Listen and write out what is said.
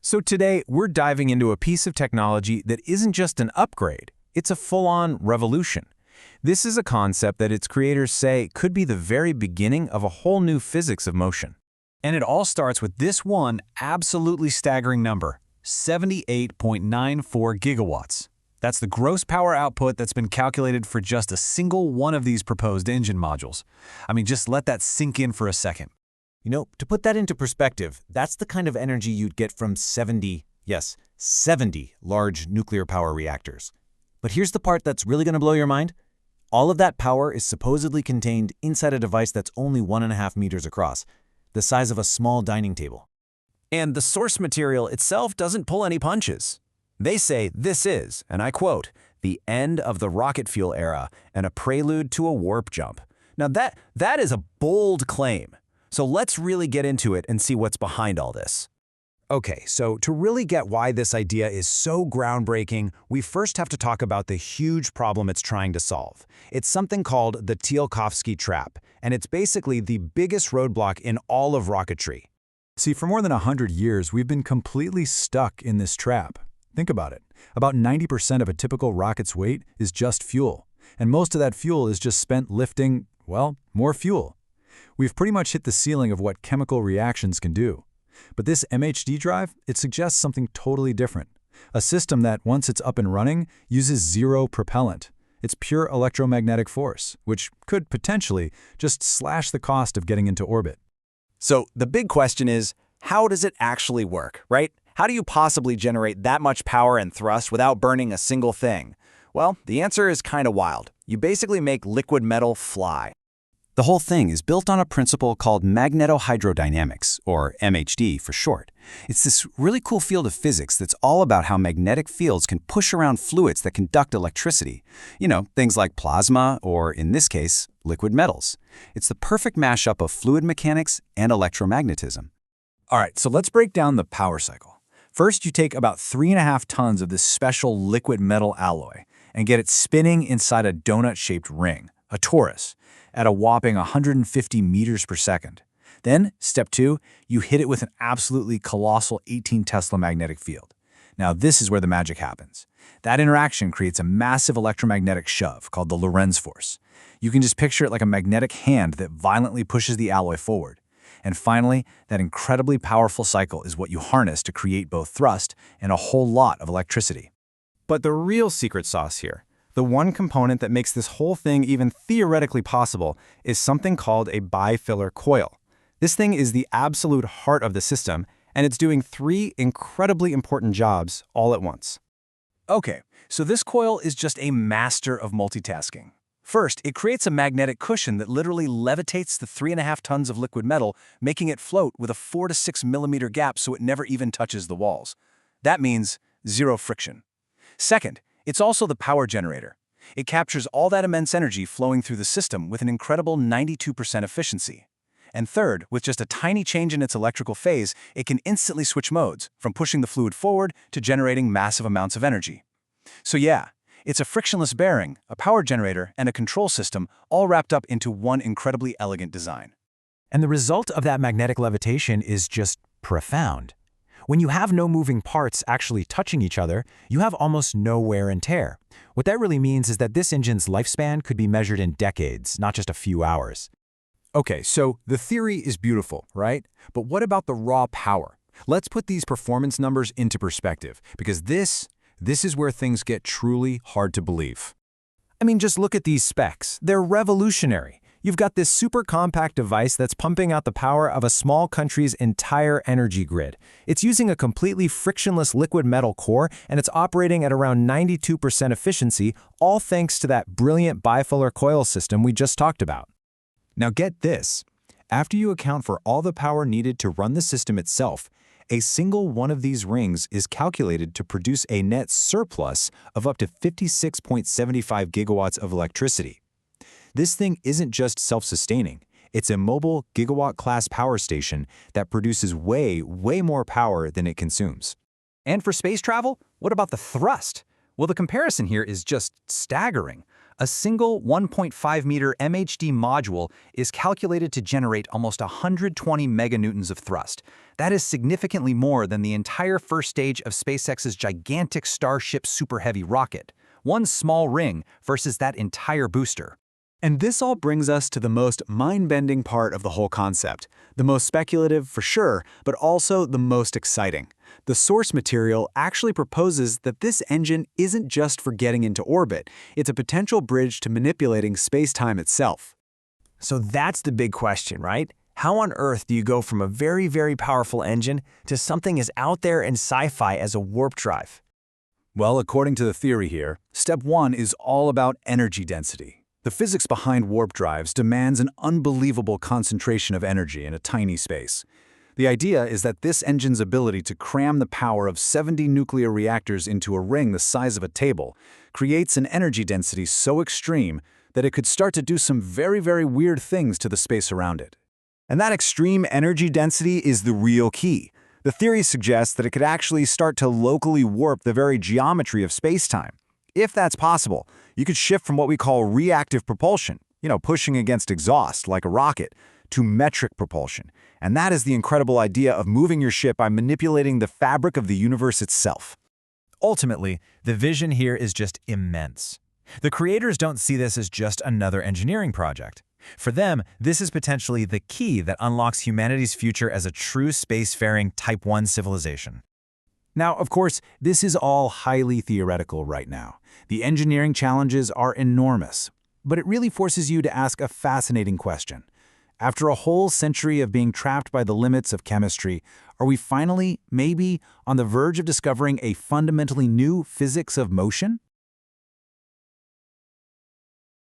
So today, we're diving into a piece of technology that isn't just an upgrade, it's a full-on revolution. This is a concept that its creators say could be the very beginning of a whole new physics of motion. And it all starts with this one absolutely staggering number, 78.94 gigawatts. That's the gross power output that's been calculated for just a single one of these proposed engine modules. I mean, just let that sink in for a second. You know, to put that into perspective, that's the kind of energy you'd get from 70 large nuclear power reactors. But here's the part that's really going to blow your mind. All of that power is supposedly contained inside a device that's only 1.5 meters across, the size of a small dining table. And the source material itself doesn't pull any punches. They say this is, and I quote, the end of the rocket fuel era and a prelude to a warp jump. Now that is a bold claim. So let's really get into it and see what's behind all this. Okay, so to really get why this idea is so groundbreaking, we first have to talk about the huge problem it's trying to solve. It's something called the Tsiolkovsky trap, and it's basically the biggest roadblock in all of rocketry. See, for more than 100 years, we've been completely stuck in this trap. Think about it. About 90% of a typical rocket's weight is just fuel, and most of that fuel is just spent lifting, well, more fuel. We've pretty much hit the ceiling of what chemical reactions can do. But this MHD drive, it suggests something totally different. A system that, once it's up and running, uses zero propellant. It's pure electromagnetic force, which could potentially just slash the cost of getting into orbit. So the big question is, how does it actually work, right? How do you possibly generate that much power and thrust without burning a single thing? Well, the answer is kind of wild. You basically make liquid metal fly. The whole thing is built on a principle called magnetohydrodynamics, or MHD for short. It's this really cool field of physics that's all about how magnetic fields can push around fluids that conduct electricity. You know, things like plasma, or in this case, liquid metals. It's the perfect mashup of fluid mechanics and electromagnetism. All right, so let's break down the power cycle. First, you take about 3.5 tons of this special liquid metal alloy and get it spinning inside a donut-shaped ring, a torus, at a whopping 150 meters per second. Then, step 2, you hit it with an absolutely colossal 18 Tesla magnetic field. Now, this is where the magic happens. That interaction creates a massive electromagnetic shove called the Lorentz force. You can just picture it like a magnetic hand that violently pushes the alloy forward. And finally, that incredibly powerful cycle is what you harness to create both thrust and a whole lot of electricity. But the real secret sauce here, the one component that makes this whole thing even theoretically possible, is something called a bifiller coil. This thing is the absolute heart of the system, and it's doing 3 incredibly important jobs all at once. Okay, so this coil is just a master of multitasking. First, it creates a magnetic cushion that literally levitates the 3.5 tons of liquid metal, making it float with a 4 to 6 millimeter gap so it never even touches the walls. That means zero friction. Second, it's also the power generator. It captures all that immense energy flowing through the system with an incredible 92% efficiency. And third, with just a tiny change in its electrical phase, it can instantly switch modes, from pushing the fluid forward to generating massive amounts of energy. So yeah, it's a frictionless bearing, a power generator, and a control system all wrapped up into one incredibly elegant design. And the result of that magnetic levitation is just profound. When you have no moving parts actually touching each other, you have almost no wear and tear. What that really means is that this engine's lifespan could be measured in decades, not just a few hours. Okay, so the theory is beautiful, right? But what about the raw power? Let's put these performance numbers into perspective, because this is where things get truly hard to believe. I mean, just look at these specs. They're revolutionary. You've got this super compact device that's pumping out the power of a small country's entire energy grid. It's using a completely frictionless liquid metal core, and it's operating at around 92% efficiency, all thanks to that brilliant bifiller coil system we just talked about. Now get this. After you account for all the power needed to run the system itself, a single one of these rings is calculated to produce a net surplus of up to 56.75 gigawatts of electricity. This thing isn't just self-sustaining. It's a mobile gigawatt-class power station that produces way more power than it consumes. And for space travel, what about the thrust? Well, the comparison here is just staggering. A single 1.5-meter MHD module is calculated to generate almost 120 meganewtons of thrust. That is significantly more than the entire first stage of SpaceX's gigantic Starship Super Heavy rocket. One small ring versus that entire booster. And this all brings us to the most mind-bending part of the whole concept. The most speculative, for sure, but also the most exciting. The source material actually proposes that this engine isn't just for getting into orbit, it's a potential bridge to manipulating space-time itself. So that's the big question, right? How on earth do you go from a very, very powerful engine to something as out there in sci-fi as a warp drive? Well, according to the theory here, step 1 is all about energy density. The physics behind warp drives demands an unbelievable concentration of energy in a tiny space. The idea is that this engine's ability to cram the power of 70 nuclear reactors into a ring the size of a table creates an energy density so extreme that it could start to do some very, very weird things to the space around it. And that extreme energy density is the real key. The theory suggests that it could actually start to locally warp the very geometry of space-time. If that's possible, you could shift from what we call reactive propulsion, pushing against exhaust like a rocket, to metric propulsion. And that is the incredible idea of moving your ship by manipulating the fabric of the universe itself. Ultimately, the vision here is just immense. The creators don't see this as just another engineering project. For them, this is potentially the key that unlocks humanity's future as a true spacefaring Type 1 civilization. Now, of course, this is all highly theoretical right now. The engineering challenges are enormous, but it really forces you to ask a fascinating question. After a whole century of being trapped by the limits of chemistry, are we finally, maybe, on the verge of discovering a fundamentally new physics of motion?